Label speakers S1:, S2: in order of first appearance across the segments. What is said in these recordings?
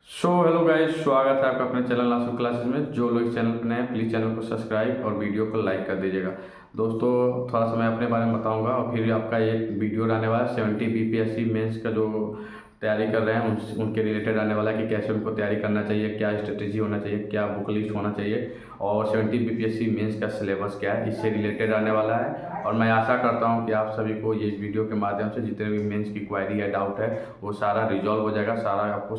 S1: Hello guys, स्वागत है आपका अपने चैनल आंसू क्लासेस में। जो लोग इस चैनल पर नए हैं प्लीज़ चैनल को सब्सक्राइब और वीडियो को लाइक कर दीजिएगा। दोस्तों, थोड़ा सा मैं अपने बारे में बताऊंगा और फिर आपका एक वीडियो आने वाला है 70 बीपीएससी मेंस का जो तैयारी कर रहे हैं उनके रिलेटेड आने वाला है कि कैसे उनको तैयारी करना चाहिए, क्या स्ट्रेटेजी होना चाहिए, क्या बुक लिस्ट होना चाहिए और 70 बीपीएससी मेंस का सिलेबस क्या है, इससे रिलेटेड आने वाला है। और मैं आशा करता हूं कि आप सभी को ये वीडियो के माध्यम से जितने भी मेंस की क्वायरी है, डाउट है, वो सारा रिजॉल्व हो जाएगा। सारा आपको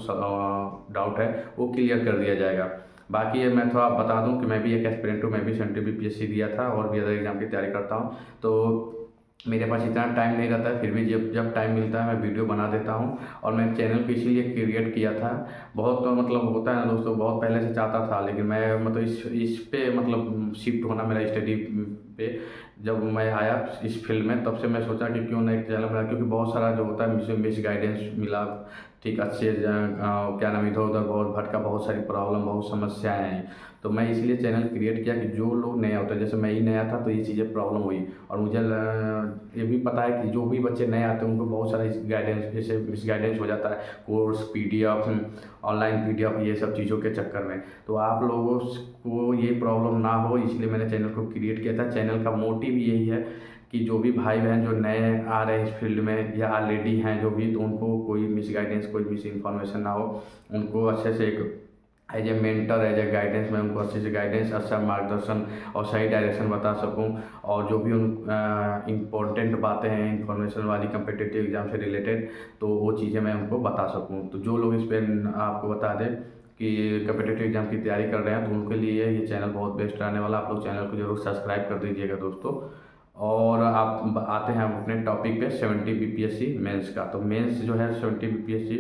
S1: डाउट है वो क्लियर कर दिया जाएगा। बाकी ये मैं थोड़ा बता दूं कि मैं भी एक एस्पिरेंट हूँ, मैं भी 70 बीपीएससी दिया था और भी अदर एग्जाम की तैयारी करता हूँ। तो मेरे पास इतना टाइम नहीं रहता है, फिर भी जब जब टाइम मिलता है मैं वीडियो बना देता हूँ। और मैं चैनल को इसीलिए क्रिएट किया था। बहुत तो मतलब होता है ना दोस्तों, बहुत पहले से चाहता था, लेकिन मैं मतलब इस पे मतलब शिफ्ट होना मेरा स्टडी पे जब मैं आया इस फील्ड में, तब से मैं सोचा कि क्यों ना एक चैनल बना, क्योंकि बहुत सारा जो होता है मुझे मिस गाइडेंस मिला। ठीक, अच्छे क्या नाम, इधर उधर बहुत भटका, बहुत सारी प्रॉब्लम, बहुत समस्याएं आई। तो मैं इसलिए चैनल क्रिएट किया कि जो लोग नए होते हैं, जैसे मैं ही नया था तो ये चीज़ें प्रॉब्लम हुई। और मुझे ये भी पता है कि जो भी बच्चे नए आते हैं उनको बहुत सारा गाइडेंस, जैसे मिस गाइडेंस हो जाता है, कोर्स पीडीएफ, ऑनलाइन पीडीएफ, ये सब चीज़ों के चक्कर में। तो आप लोगों को ये प्रॉब्लम ना हो, इसलिए मैंने चैनल को क्रिएट किया था। चैनल का मोटिव यही है कि जो भी भाई बहन जो नए आ रहे हैं इस फील्ड में या ऑलरेडी हैं जो भी, तो उनको कोई मिस गाइडेंस, कोई मिस इन्फॉर्मेशन ना हो। उनको अच्छे से एक as a mentor, as a guidance, मैं उनको अच्छे से गाइडेंस, अच्छा मार्गदर्शन और सही डायरेक्शन बता सकूं। और जो भी उन इम्पोर्टेंट बातें हैं इंफॉर्मेशन वाली कम्पिटिटिव एग्जाम से रिलेटेड, तो वो चीज़ें मैं उनको बता सकूं। तो जो लोग इस पर आपको बता दें कि कम्पिटिटिव एग्जाम की तैयारी कर रहे हैं, तो उनके लिए ये चैनल बहुत बेस्ट रहने वाला। आप लोग चैनल को जरूर सब्सक्राइब कर दीजिएगा दोस्तों। और आप आते हैं हम अपने टॉपिक पे 70 बीपीएससी मेंस का। तो मेंस जो है 70 बीपीएससी,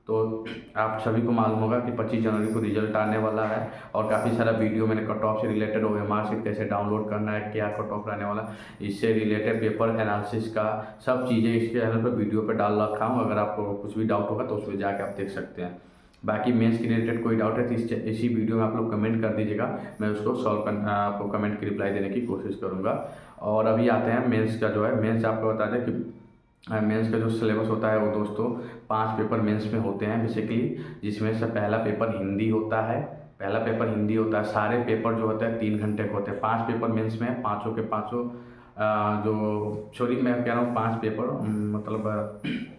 S1: तो आप सभी को मालूम होगा कि 25 जनवरी को रिजल्ट आने वाला है। और काफ़ी सारा वीडियो मैंने कट ऑफ से रिलेटेड हो गया, मार्कशीट कैसे डाउनलोड करना है, क्या कट ऑफ रहने वाला, इससे रिलेटेड पेपर एनालिसिस का सब चीज़ें इस चैनल पर वीडियो पे डाल रखा हूँ। अगर आपको कुछ भी डाउट होगा तो उसमें जाके आप देख सकते हैं। बाकी मेंस के रिलेटेड कोई डाउट है तो इसी वीडियो में आप लोग कमेंट कर दीजिएगा, मैं उसको सॉल्व कर आपको कमेंट की रिप्लाई देने की कोशिश करूँगा। और अभी आते हैं मेंस का जो है, मेंस आपको बता दें कि मेंस का जो सिलेबस होता है वो दोस्तों 5 पेपर मेंस में होते हैं बेसिकली, जिसमें से पहला पेपर हिंदी होता है। पहला पेपर हिंदी होता है। सारे पेपर जो होते हैं 3 घंटे के होते हैं। 5 पेपर मेंस में, पाँचों के पाँचों जो सॉरी मैं कह रहा हूँ 5 पेपर, मतलब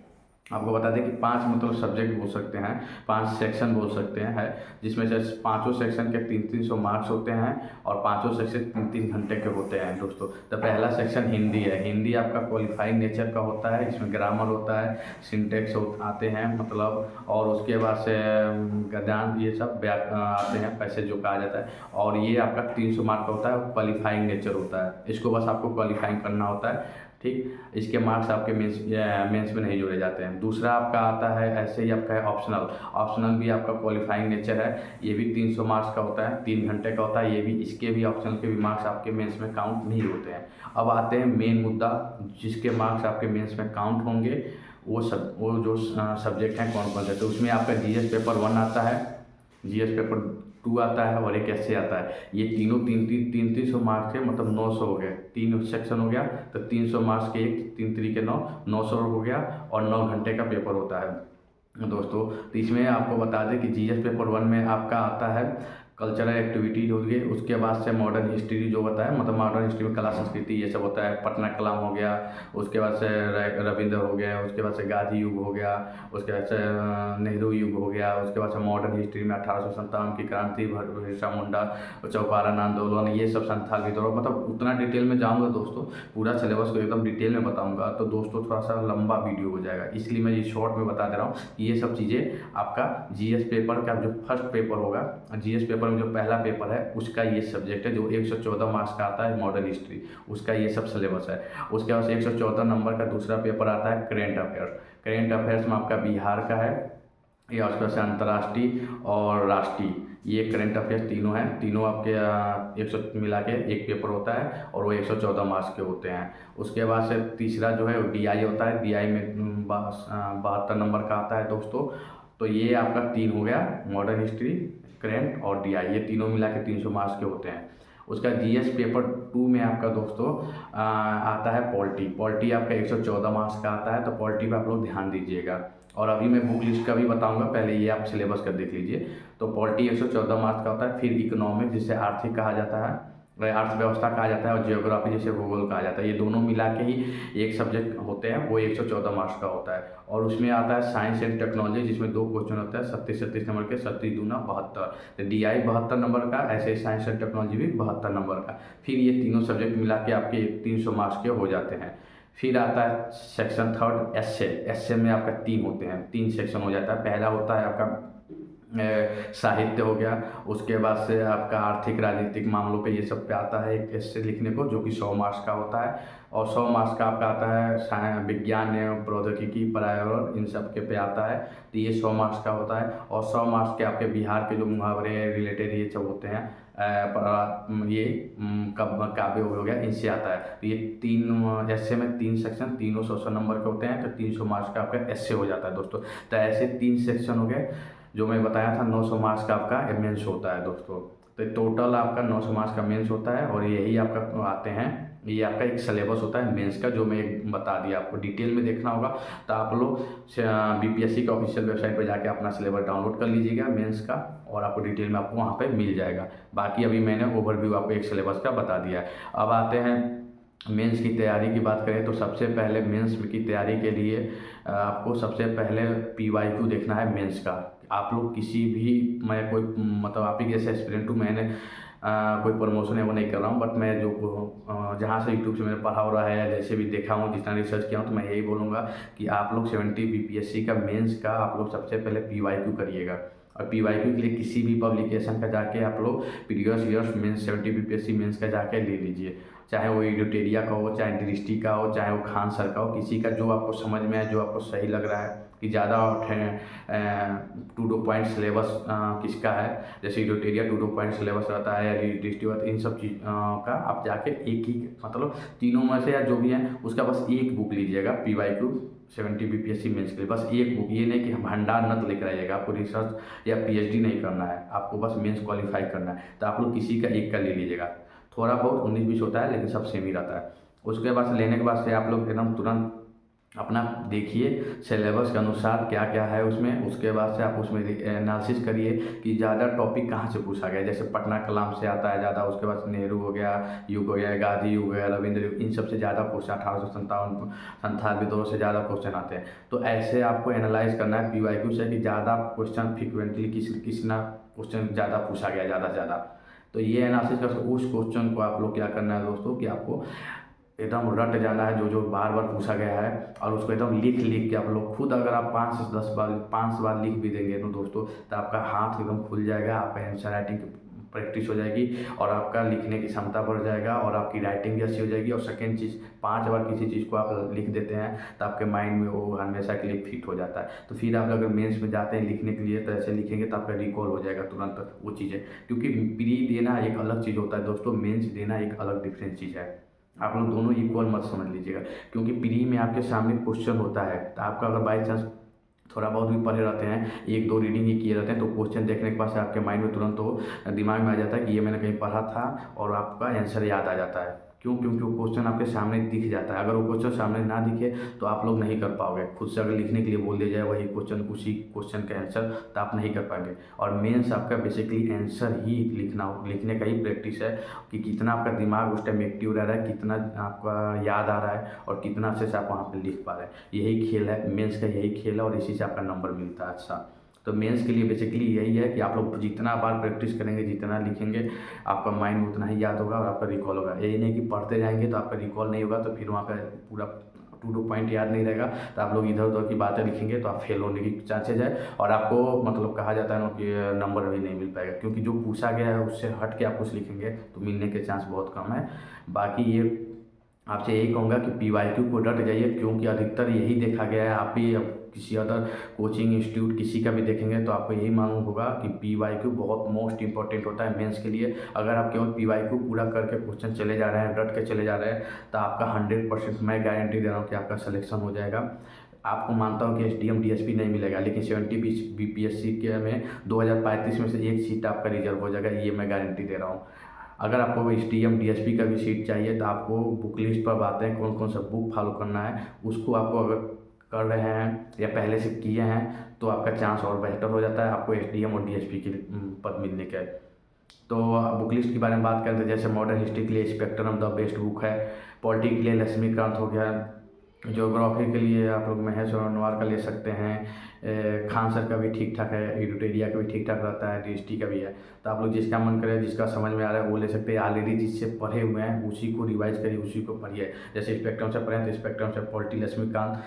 S1: आपको बता दें कि 5 मतलब सब्जेक्ट बोल सकते हैं, 5 सेक्शन बोल सकते हैं, है जिसमें से पाँचों सेक्शन के 300 मार्क्स होते हैं और पाँचों सेक्शन 3 घंटे के होते हैं दोस्तों। तो पहला सेक्शन हिंदी है। हिंदी आपका क्वालिफाइंग नेचर का होता है, इसमें ग्रामर होता है, सिंटेक्स आते हैं मतलब, और उसके बाद से गद्यांश, ये सब आते हैं, पैसेज जो कहा जाता है। और ये आपका 300 मार्क का होता है, क्वालिफाइंग नेचर होता है, इसको बस आपको क्वालिफाइंग करना होता है। ठीक, इसके मार्क्स आपके मेंस में नहीं जोड़े जाते हैं। दूसरा आपका आता है ऐसे ही आपका है ऑप्शनल। ऑप्शनल भी आपका क्वालिफाइंग नेचर है, ये भी 300 मार्क्स का होता है, 3 घंटे का होता है ये भी। इसके भी ऑप्शनल के भी मार्क्स आपके मेंस में काउंट नहीं होते हैं। अब आते हैं मेन मुद्दा, जिसके मार्क्स आपके मेंस में काउंट होंगे, वो जो सब्जेक्ट हैं कौन कौन से। तो उसमें आपका जीएस पेपर 1 आता है, जीएस पेपर 2 आता है और एक ऐसे आता है। ये तीनों 300 मार्क्स के, मतलब 900 हो गए। 3 सेक्शन हो गया तो 300 मार्क्स के, एक 3 3 9, 900 हो गया। और 9 घंटे का पेपर होता है दोस्तों। तो इसमें आपको बता दें कि जीएस पेपर 1 में आपका आता है कल्चरल एक्टिविटीज हो गई, उसके बाद से मॉडर्न हिस्ट्री जो होता है, मतलब मॉडर्न हिस्ट्री में कला संस्कृति ये सब होता है, पटना कलाम हो गया, उसके बाद से रविंद्र हो गया, उसके बाद से गांधी युग हो गया, उसके बाद से नेहरू युग हो गया, उसके बाद से मॉडर्न हिस्ट्री में 1857 की क्रांति, बिरसा मुंडा, चौपारण आंदोलन, ये सब संथाल विद्रोह, मतलब उतना डिटेल में जाऊँगा दोस्तों, पूरा सिलेबस को एकदम डिटेल में बताऊँगा तो दोस्तों थोड़ा सा लंबा वीडियो हो जाएगा, इसलिए मैं ये शॉर्ट में बता दे रहा हूँ। ये सब चीज़ें आपका जीएस पेपर का जो फर्स्ट पेपर होगा, जीएस पेपर में जो पहला पेपर है उसका ये सब्जेक्ट है, जो 114 मार्क्स का आता है, मॉडर्न हिस्ट्री, उसका ये सब सिलेबस है। उसके बाद 114 नंबर का दूसरा पेपर आता है करेंट अफेयर्स। करेंट अफेयर्स में आपका बिहार का है, या उसके बाद से अंतर्राष्ट्रीय और राष्ट्रीय, ये करंट अफेयर्स तीनों हैं। तीनों आपके 100 मिला के एक पेपर होता है और वो 114 मार्क्स के होते हैं। उसके बाद से तीसरा जो है वो डीआई होता है। डीआई में 72 नंबर का आता है दोस्तों। तो ये आपका 3 हो गया, मॉडर्न हिस्ट्री, करेंट और डीआई, ये तीनों मिला के 300 मार्क्स के होते हैं। उसका जीएस पेपर 2 में आपका दोस्तों आता है पॉलिटी आपका 114 मार्क्स का आता है। तो पॉलिटी पे आप लोग ध्यान दीजिएगा। और अभी मैं बुक लिस्ट का भी बताऊंगा, पहले ये आप सिलेबस का देख लीजिए। तो पॉलिटी 114 मार्क्स का होता है। फिर इकोनॉमिक्स, जिसे आर्थिक कहा जाता है, अर्थव्यवस्था कहा जाता है, और जियोग्राफी जिसे भूगोल कहा जाता है, ये दोनों मिला के ही एक सब्जेक्ट होते हैं, वो 114 मार्क्स का होता है। और उसमें आता है साइंस एंड टेक्नोलॉजी, जिसमें 2 क्वेश्चन होता है 37 नंबर के, 37 दूना 72। तो DI 72 नंबर का, ऐसे साइंस एंड टेक्नोलॉजी भी 72 नंबर का। फिर ये तीनों सब्जेक्ट मिला के आपके 300 मार्क्स के हो जाते हैं। फिर आता है सेक्शन 3 एस्से में आपका 3 होते हैं, 3 सेक्शन हो जाता है। पहला होता है आपका साहित्य हो गया, उसके बाद से आपका आर्थिक राजनीतिक मामलों पे ये सब पे आता है एक एस्से लिखने को, जो कि 100 मार्क्स का होता है। और 100 मार्क्स का आपका आता है विज्ञान एवं प्रौद्योगिकी, पर्यावरण, इन सब के पे आता है। तो ये 100 मार्क्स का होता है। और 100 मार्क्स के आपके बिहार के जो मुहावरे रिलेटेड ये सब होते हैं, ये काव्य हो गया, इनसे आता है। तो ये 3 एस्से में 3 सेक्शन, तीनों 100 नंबर के होते हैं। तो 300 मार्क्स का आपका एस्से हो जाता है दोस्तों। तो ऐसे 3 सेक्शन हो गए, जो मैं बताया था 900 मार्क्स का आपका मेंस होता है दोस्तों। तो टोटल आपका 900 मार्क्स का मेंस होता है। और यही आपका आते हैं, ये आपका एक सिलेबस होता है मेंस का, जो मैं बता दिया। आपको डिटेल में देखना होगा तो आप लोग BPSC का ऑफिशियल वेबसाइट पर जाके अपना सिलेबस डाउनलोड कर लीजिएगा मेंस का, और आपको डिटेल में आपको वहाँ पे मिल जाएगा। बाकी अभी मैंने ओवरव्यू आपको एक सिलेबस का बता दिया है। अब आते हैं मेंस की तैयारी की बात करें, तो सबसे पहले मेंस की तैयारी के लिए आपको सबसे पहले PYQ देखना है मेंस का। आप लोग किसी भी, मैं कोई मतलब आप ही जैसे एस्पिरेंट हूँ, मैंने कोई प्रमोशन है वो नहीं कर रहा हूँ, बट मैं जो जहाँ से यूट्यूब से मैंने पढ़ा हो रहा है, या जैसे भी देखा हूँ, जितना रिसर्च किया हूँ, तो मैं यही बोलूँगा कि आप लोग 70 BPSC का मेंस का आप लोग सबसे पहले PYQ करिएगा। और PYQ के लिए किसी भी पब्लिकेशन का जाके आप लोग previous years mains 70 BPSC mains का जाके ले लीजिए। चाहे वो एडिटोरिया का हो, चाहे दृष्टि का हो, चाहे वो खान सर का हो, किसी का जो आपको समझ में आए, जो आपको सही लग रहा है कि ज़्यादा टू टू पॉइंट सिलेबस किसका है, जैसे एडिटोरिया 2 पॉइंट सिलेबस रहता है, या दृष्टि, इन सब चीज़ का आप जाके एक ही, मतलब तीनों में से या जो भी है उसका बस एक बुक लीजिएगा PYQ 70 BPSC मेंस के लिए, बस एक बुक। ये नहीं कि भंडार नत लेकर आइएगा, आपको रिसर्च या PhD नहीं करना है, आपको बस मेंस क्वालिफाई करना है। तो आप लोग किसी का एक का ले लीजिएगा, थोड़ा बहुत 19-20 होता है, लेकिन सब सेम ही रहता है। उसके बाद से लेने के बाद से आप लोग एकदम तुरंत अपना देखिए सिलेबस के अनुसार क्या क्या है उसमें। उसके बाद से आप उसमें एनालिसिस करिए कि ज़्यादा टॉपिक कहाँ से पूछा गया। जैसे पटना कलाम से आता है ज़्यादा, उसके बाद नेहरू हो गया, युग हो गया, गांधी युग हो गया, रविंद्र युग, इन सब से ज़्यादा क्वेश्चन 1897 दौर से ज़्यादा क्वेश्चन आते हैं। तो ऐसे आपको एनालाइज करना है PYQ से कि ज़्यादा क्वेश्चन फ्रिक्वेंटली किस ना क्वेश्चन ज़्यादा पूछा गया, ज़्यादा से ज़्यादा। तो ये एनालिसिस कर, उस क्वेश्चन को आप लोग क्या करना है दोस्तों, कि आपको एकदम रट जाना है, जो जो बार बार पूछा गया है, और उसको एकदम लिख लिख के आप लोग खुद, अगर आप 5 से 10 बार 5 बार लिख भी देंगे तो दोस्तों, तो आपका हाथ एकदम खुल जाएगा, आपका आंसर राइटिंग प्रैक्टिस हो जाएगी, और आपका लिखने की क्षमता बढ़ जाएगा, और आपकी राइटिंग भी अच्छी हो जाएगी। और सेकेंड चीज़, 5 बार किसी चीज़ को आप लिख देते हैं तो आपके माइंड में वो हमेशा के लिए फिट हो जाता है। तो फिर आप अगर मेंस में जाते हैं लिखने के लिए, तो ऐसे लिखेंगे तो आपका रिकॉल हो जाएगा तुरंत वो चीज़ें। क्योंकि प्री देना एक अलग चीज़ होता है दोस्तों, मेंस देना एक अलग डिफरेंट चीज़ है। आप लोग दोनों इक्वल मत समझ लीजिएगा, क्योंकि प्री में आपके सामने क्वेश्चन होता है, तो आपका अगर बाई चांस थोड़ा बहुत भी पढ़े रहते हैं, 1-2 रीडिंग ही किए रहते हैं, तो क्वेश्चन देखने के बाद से आपके माइंड में तुरंत वो दिमाग में आ जाता है कि ये मैंने कहीं पढ़ा था, और आपका आंसर याद आ जाता है। क्यों? क्योंकि वो क्वेश्चन आपके सामने दिख जाता है। अगर वो क्वेश्चन सामने ना दिखे तो आप लोग नहीं कर पाओगे। खुद से अगर लिखने के लिए बोल दिया जाए वही क्वेश्चन, उसी क्वेश्चन का आंसर, तो आप नहीं कर पाएंगे। और मेंस आपका बेसिकली आंसर ही लिखने का ही प्रैक्टिस है, कि कितना आपका दिमाग उस टाइम एक्टिव रह रहा है, कितना आपका याद आ रहा है, और कितना अच्छे से आप वहाँ पर लिख पा रहे हैं। यही खेल है मेंस का, यही खेल है, और इसी से आपका नंबर मिलता है अच्छा। तो मेंस के लिए बेसिकली यही है कि आप लोग जितना बार प्रैक्टिस करेंगे, जितना लिखेंगे, आपका माइंड उतना ही याद होगा और आपका रिकॉल होगा। यही नहीं कि पढ़ते जाएंगे तो आपका रिकॉल नहीं होगा, तो फिर वहाँ पे पूरा टू पॉइंट याद नहीं रहेगा, तो आप लोग इधर उधर की बातें लिखेंगे तो आप फेल होने की चांसेज है, और आपको मतलब कहा जाता है ना कि नंबर भी नहीं मिल पाएगा, क्योंकि जो पूछा गया है उससे हट के आप कुछ लिखेंगे तो मिलने के चांस बहुत कम है। बाकी ये आपसे यही कहूँगा कि PYQ को डट जाइए, क्योंकि अधिकतर यही देखा गया है। आप भी किसी अदर कोचिंग इंस्टीट्यूट किसी का भी देखेंगे तो आपको यही मालूम होगा कि PYQ बहुत मोस्ट इंपॉर्टेंट होता है मेंस के लिए। अगर आप केवल PYQ पूरा करके क्वेश्चन चले जा रहे हैं, डट के चले जा रहे हैं, तो आपका 100% मैं गारंटी दे रहा हूँ कि आपका सिलेक्शन हो जाएगा। आपको मानता हूँ कि SDM DSP नहीं मिलेगा, लेकिन 70 BPSC के में 2035 में से एक सीट आपका रिजर्व हो जाएगा, ये मैं गारंटी दे रहा हूँ। अगर आपको STM DSP का भी सीट चाहिए तो आपको बुक लिस्ट पर आते हैं कौन कौन सा बुक फॉलो करना है, उसको आपको अगर कर रहे हैं या पहले से किए हैं तो आपका चांस और बेहतर हो जाता है आपको SDM और DSP की पद मिलने का। तो बुक लिस्ट के बारे में बात करते हैं, जैसे मॉडर्न हिस्ट्री के लिए स्पेक्ट्रम द बेस्ट बुक है, पॉलिटी के लिए लक्ष्मीकांत हो गया, ज्योग्राफी के लिए आप लोग महेश नवार का ले सकते हैं, खान सर का भी ठीक ठाक है, एडिटोरिया का भी ठीक ठाक रहता है, DST का भी है। तो आप लोग जिसका मन करे, जिसका समझ में आ रहा है वो ले सकते हैं। ऑलरेडी जिससे पढ़े हुए हैं उसी को रिवाइज करिए, उसी को पढ़िए। जैसे स्पेक्ट्रम से पढ़ें तो स्पेक्ट्रम से पॉलिटी लक्ष्मीकांत,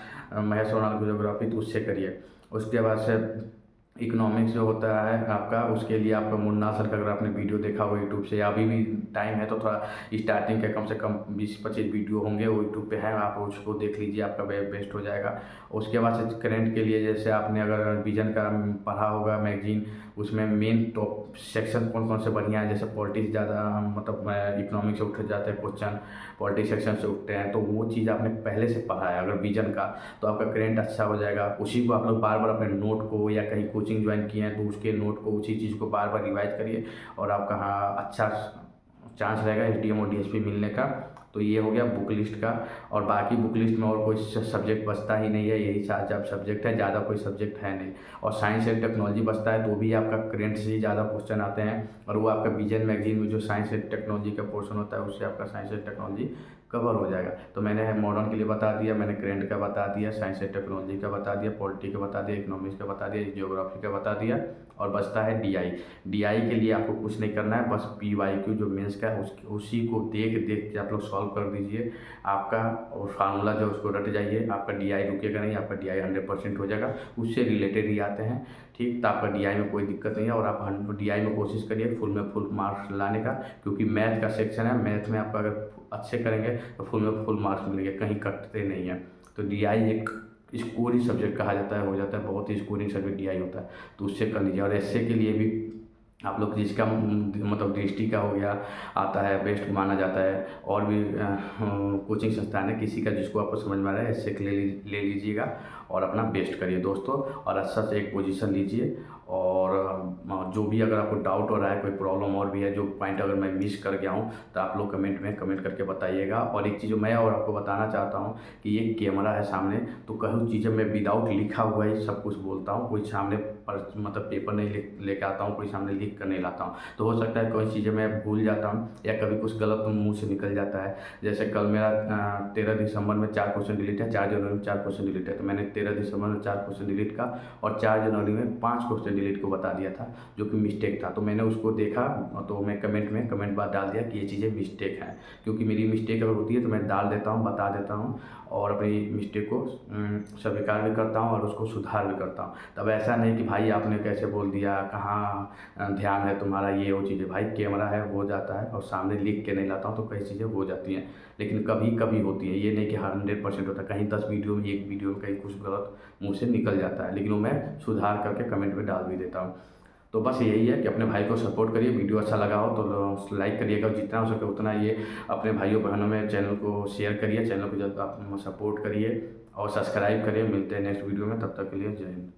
S1: महेश नवार की ज्योग्राफी तो उससे करिए। उसके बाद से इकोनॉमिक्स जो होता है आपका, उसके लिए आपका मुन्ना सर का अगर आपने वीडियो देखा हो यूट्यूब से, या अभी भी टाइम है तो थोड़ा स्टार्टिंग के कम से कम 20-25 वीडियो होंगे वो यूट्यूब पे हैं, आप उसको देख लीजिए, आपका बेस्ट हो जाएगा। उसके बाद से करंट के लिए जैसे आपने अगर विजन का पढ़ा होगा मैगजीन, उसमें मेन टॉप सेक्शन कौन कौन से बढ़िया है, जैसे पॉलिटिक्स ज़्यादा मतलब इकोनॉमिक्स से उठ जाते हैं क्वेश्चन, पॉलिटिक्स सेक्शन से उठते हैं, तो वो चीज़ आपने पहले से पढ़ा है अगर विजन का, तो आपका करंट अच्छा हो जाएगा। उसी को आप लोग बार बार अपने नोट को, या कहीं कोचिंग ज्वाइन किए हैं तो उसके नोट को, उसी चीज़ को बार बार रिवाइज करिए और आपका हाँ अच्छा चांस रहेगा SDM और DSP मिलने का। तो ये हो गया बुक लिस्ट का। और बाकी बुक लिस्ट में और कोई सब्जेक्ट बचता ही नहीं है, यही 4 सब्जेक्ट है, ज़्यादा कोई सब्जेक्ट है नहीं। और साइंस एंड टेक्नोलॉजी बचता है तो भी आपका करंट से ही ज़्यादा क्वेश्चन आते हैं, और वो आपका विजन मैगजीन में जो साइंस एंड टेक्नोलॉजी का पोर्शन होता है उससे आपका साइंस एंड टेक्नोलॉजी कवर हो जाएगा। तो मैंने मॉडर्न के लिए बता दिया, मैंने करंट का बता दिया, साइंस एंड टेक्नोलॉजी का बता दिया, पॉलिटी का बता दिया, इकोनॉमिक्स का बता दिया, ज्योग्राफी का बता दिया, और बचता है DI के लिए आपको कुछ नहीं करना है, बस PYQ जो मेंस का है उसी को देख के आप लोग सॉल्व कर दीजिए आपका, और फार्मूला जो उसको रट जाइए, आपका DI रुकेगा नहीं, आपका DI 100% हो जाएगा, उससे रिलेटेड ही आते हैं। ठीक, तो आपका DI में कोई दिक्कत नहीं है, और आप DI में कोशिश करिए फुल में फुल मार्क्स लाने का, क्योंकि मैथ का सेक्शन है, मैथ में आपका अगर अच्छे करेंगे तो फुल में फुल मार्क्स मिलेंगे, कहीं कटते नहीं हैं। तो DI एक स्कोरिंग सब्जेक्ट कहा जाता है, हो जाता है, बहुत ही स्कोरिंग सब्जेक्ट DI होता है, तो उससे कर लीजिए। और एसए के लिए भी आप लोग जिसका मतलब दृष्टि का हो गया आता है, बेस्ट माना जाता है, और भी कोचिंग संस्थान है, किसी का जिसको आपको समझ में आ रहा है ऐसे ले लीजिएगा और अपना बेस्ट करिए दोस्तों, और अच्छा से एक पोजीशन लीजिए। और जो भी अगर आपको डाउट हो रहा है, कोई प्रॉब्लम और भी है, जो पॉइंट अगर मैं मिस कर गया हूँ तो आप लोग कमेंट में कमेंट करके बताइएगा। और एक चीज़ जो मैं और आपको बताना चाहता हूँ कि ये कैमरा है सामने, तो कई चीज़ें मैं विदाउट लिखा हुआ ही सब कुछ बोलता हूँ, कोई सामने पर मतलब पेपर नहीं लेके आता हूँ, कोई सामने लिख कर नहीं लाता हूँ। तो हो सकता है कोई चीज़ें मैं भूल जाता हूँ या कभी कुछ गलत मुँह से निकल जाता है। जैसे कल मेरा 13 दिसंबर में 4 क्वेश्चन डिलीट है, 4 जनवरी में 4 क्वेश्चन डिलीट है, तो मैंने 13 दिसंबर में 4 क्वेश्चन डिलीट का और 4 जनवरी में 5 क्वेश्चन डिलीट को बता दिया था, जो कि मिस्टेक था। तो मैंने उसको देखा तो मैं कमेंट बार डाल दिया कि ये चीज़ें मिस्टेक हैं, क्योंकि मेरी मिस्टेक अगर होती है तो मैं डाल देता हूँ, बता देता हूँ, और अपनी मिस्टेक को स्वीकार भी करता हूँ और उसको सुधार भी करता हूँ। तब ऐसा नहीं कि भाई आपने कैसे बोल दिया, कहाँ ध्यान है तुम्हारा, ये वो चीज़ें, भाई कैमरा है हो जाता है, और सामने लिख के नहीं लाता हूँ तो कई चीज़ें हो जाती हैं, लेकिन कभी कभी होती है, ये नहीं कि 100% होता है। कहीं 10 वीडियो में, एक वीडियो में कहीं कुछ गलत मुँह से निकल जाता है, लेकिन वो मैं सुधार करके कमेंट में डाल भी देता हूँ। तो बस यही है कि अपने भाई को सपोर्ट करिए, वीडियो अच्छा लगा हो तो लाइक करिएगा, जितना हो सके उतना ये अपने भाइयों बहनों में चैनल को शेयर करिए, चैनल को जब आप सपोर्ट करिए और सब्सक्राइब करिए। मिलते हैं नेक्स्ट वीडियो में, तब तक के लिए जय हिंद।